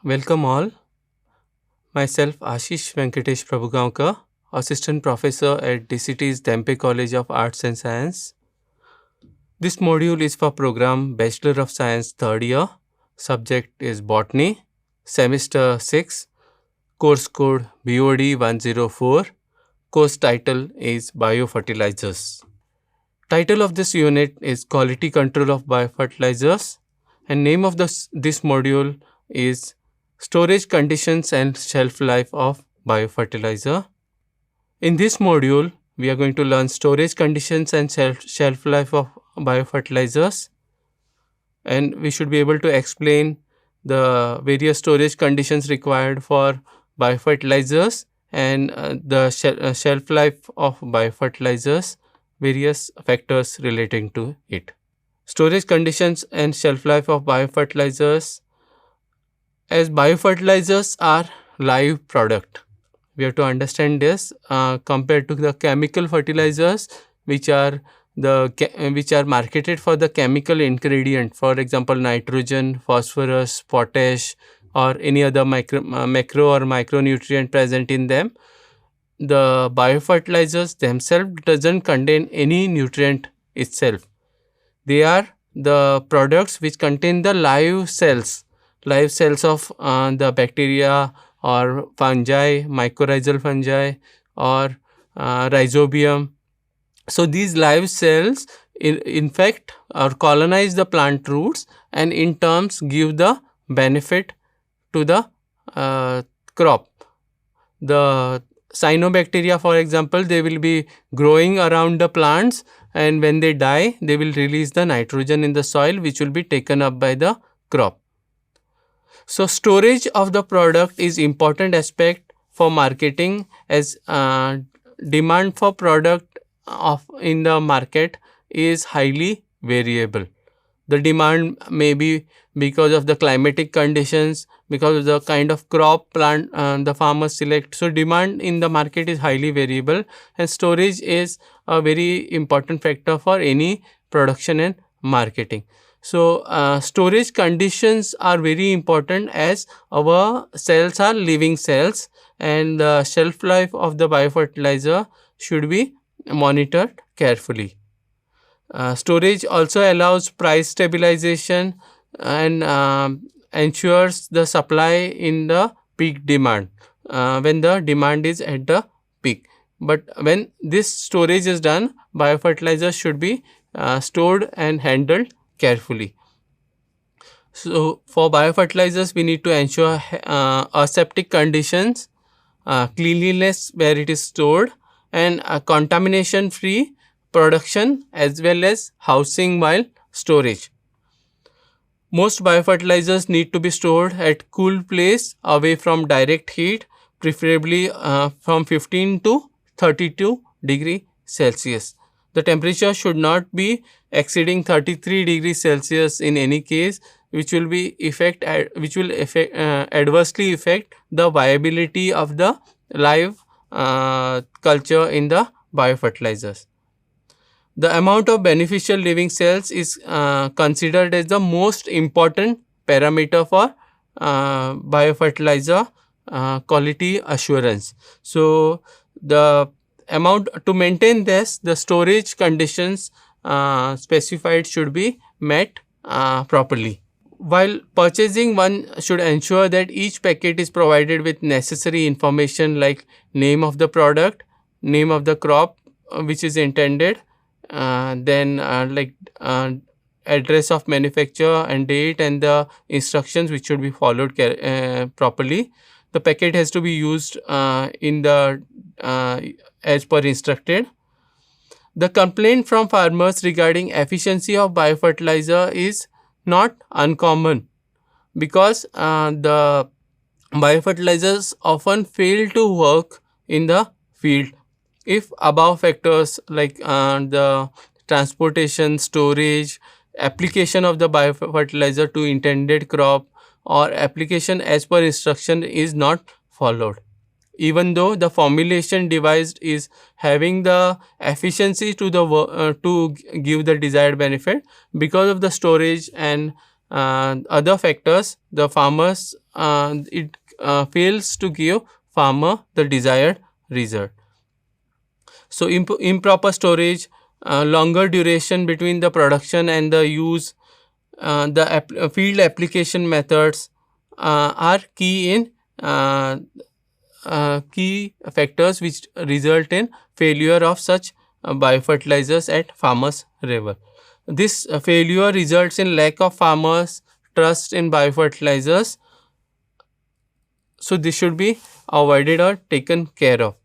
Welcome all. Myself Ashish Venkatesh Prabhugaonkar, Assistant Professor at DCT's Dempe College of Arts and Science. This module is for program Bachelor of Science 3rd year. Subject is Botany, Semester 6, course code BOD 104. Course title is Biofertilizers. Title of this unit is Quality Control of Biofertilizers, and name of this module is Storage Conditions and Shelf Life of Biofertilizer. In this module, we are going to learn storage conditions and shelf life of biofertilizers, and we should be able to explain the various storage conditions required for biofertilizers and the shelf life of biofertilizers, various factors relating to it. Storage conditions and shelf life of biofertilizers. As biofertilizers are live product, we have to understand this compared to the chemical fertilizers, which are marketed for the chemical ingredient, for example nitrogen, phosphorus, potash, or any other macro or micronutrient present in them. The biofertilizers themselves doesn't contain any nutrient itself. They are the products which contain the live cells of the bacteria or fungi, mycorrhizal fungi, or rhizobium. So these live cells infect or colonize the plant roots and in turns give the benefit to the crop. The cyanobacteria, for example, they will be growing around the plants, and when they die, they will release the nitrogen in the soil, which will be taken up by the crop. So storage of the product is important aspect for marketing, as demand for product in the market is highly variable. The demand may be because of the climatic conditions, because of the kind of crop plant the farmers select. So demand in the market is highly variable, and storage is a very important factor for any production and marketing. So storage conditions are very important, as our cells are living cells, and the shelf life of the biofertilizer should be monitored carefully. Storage also allows price stabilization and ensures the supply in the peak demand when the demand is at the peak. But when this storage is done, biofertilizers should be stored and handled carefully. So for biofertilizers, we need to ensure aseptic conditions, cleanliness where it is stored, and contamination free production as well as housing while storage. Most biofertilizers need to be stored at cool place away from direct heat, preferably from 15 to 32 degree Celsius. The temperature should not be exceeding 33 degrees Celsius in any case, which will adversely affect the viability of the live culture in the biofertilizers. The amount of beneficial living cells is considered as the most important parameter for biofertilizer quality assurance. So the amount to maintain this, the storage conditions specified should be met properly. While purchasing, one should ensure that each packet is provided with necessary information like name of the product, name of the crop which is intended, then address of manufacturer and date, and the instructions which should be followed properly. The packet has to be used in the as per instructed. The complaint from farmers regarding efficiency of biofertilizer is not uncommon, because the biofertilizers often fail to work in the field if above factors like the transportation, storage, application of the biofertilizer to intended crop, or application as per instruction is not followed. Even though the formulation devised is having the efficiency to give the desired benefit, because of the storage and other factors, the farmers it fails to give farmer the desired result. So improper storage, longer duration between the production and the use, the field application methods are key in key factors which result in failure of such biofertilizers at farmers level. This failure results in lack of farmers trust in biofertilizers, so this should be avoided or taken care of.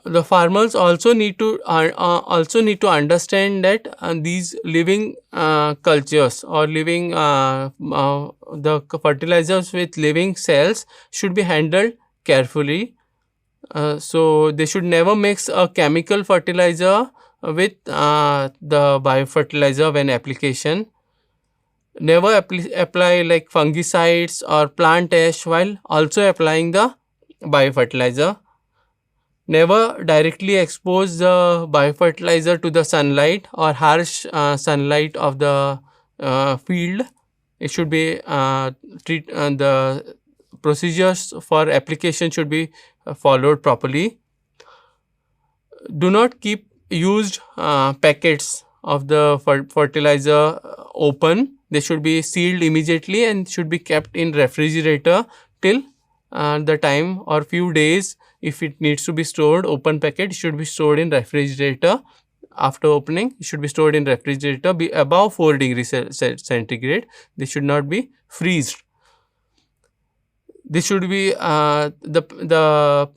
The farmers also need to understand that these living cultures or living the fertilizers with living cells should be handled carefully. So they should never mix a chemical fertilizer with the biofertilizer when application. Never apply like fungicides or plant ash while also applying the biofertilizer. Never directly expose the biofertilizer to the sunlight or harsh sunlight of the field. It should be the procedures for application should be followed properly. Do not keep used packets of the fertilizer open. They should be sealed immediately and should be kept in refrigerator till the time or few days. If it needs to be stored, open packet should be stored in refrigerator. After opening, it should be stored in refrigerator be above 4 degrees centigrade. They should not be freezed. This should be the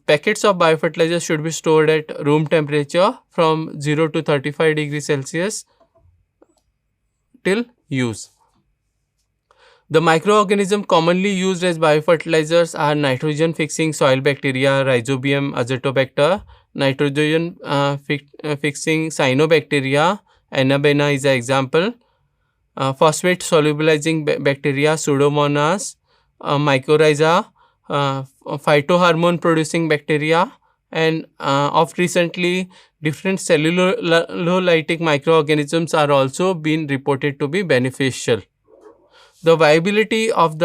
packets of biofertilizer should be stored at room temperature from 0 to 35 degrees Celsius till use. The microorganisms commonly used as biofertilizers are nitrogen fixing soil bacteria, Rhizobium azotobacter, nitrogen fixing cyanobacteria, Anabaena is an example, phosphate solubilizing bacteria, Pseudomonas, mycorrhiza, phytohormone producing bacteria, and of recently different cellulolytic microorganisms are also been reported to be beneficial. The viability of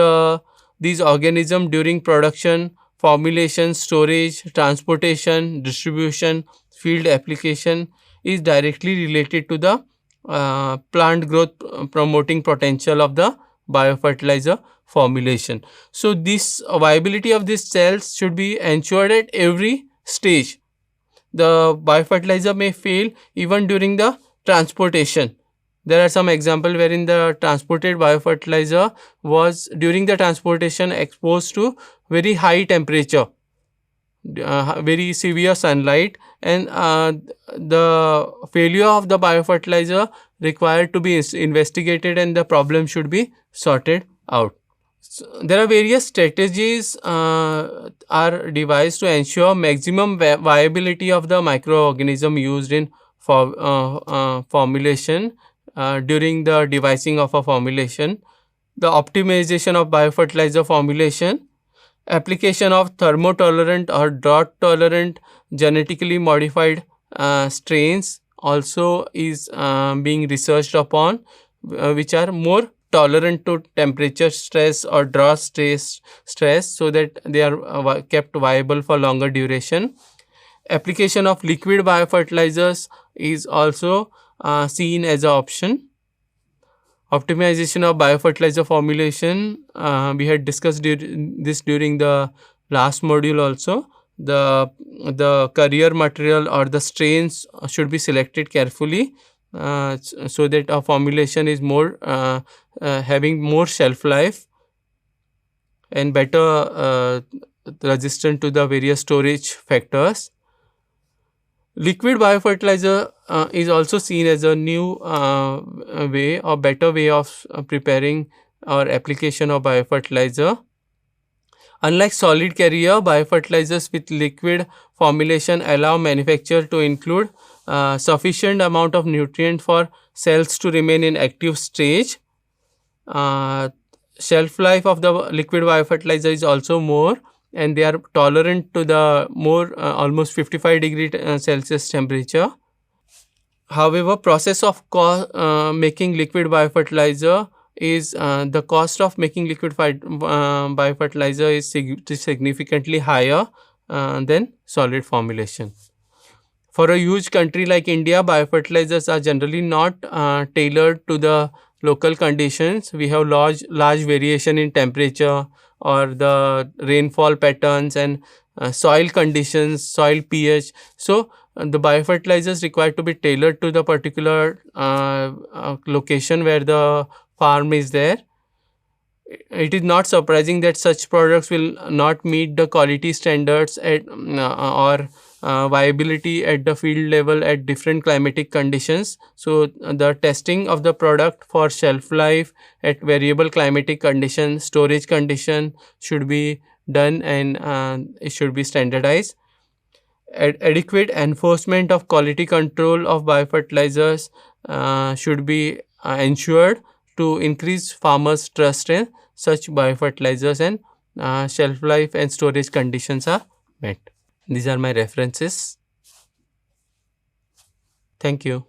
these organisms during production, formulation, storage, transportation, distribution, field application is directly related to the plant growth promoting potential of the biofertilizer formulation. So this viability of these cells should be ensured at every stage. The biofertilizer may fail even during the transportation. There are some examples wherein the transported biofertilizer was during the transportation exposed to very high temperature, very severe sunlight, and the failure of the biofertilizer required to be investigated and the problem should be sorted out. So, there are various strategies are devised to ensure maximum viability of the microorganism used in formulation during the devising of a formulation. The optimization of biofertilizer formulation, application of thermotolerant or drought tolerant genetically modified strains also is being researched upon, which are more tolerant to temperature stress or drought stress, so that they are kept viable for longer duration. Application of liquid biofertilizers is also seen as an option. Optimization of biofertilizer formulation, we had discussed this during the last module also. The carrier material or the strains should be selected carefully so that a formulation is more having more shelf life and better resistant to the various storage factors. Liquid biofertilizer is also seen as a new way or better way of preparing or application of biofertilizer. Unlike solid carrier, biofertilizers with liquid formulation allow manufacturer to include sufficient amount of nutrient for cells to remain in active stage. Shelf life of the liquid biofertilizer is also more, and they are tolerant to the more almost 55 degree Celsius temperature. However, process of making liquid biofertilizer is the cost of making liquid biofertilizer is significantly higher than solid formulation. For a huge country like India, biofertilizers are generally not tailored to the local conditions. We have large variation in temperature or the rainfall patterns and soil conditions, soil pH. So the biofertilizers required to be tailored to the particular location where the farm is there. It is not surprising that such products will not meet the quality standards or viability at the field level at different climatic conditions. So the testing of the product for shelf life at variable climatic conditions, storage condition should be done, and it should be standardized. Adequate enforcement of quality control of biofertilizers should be ensured to increase farmers' trust in such biofertilizers, and shelf life and storage conditions are met. These are my references. Thank you.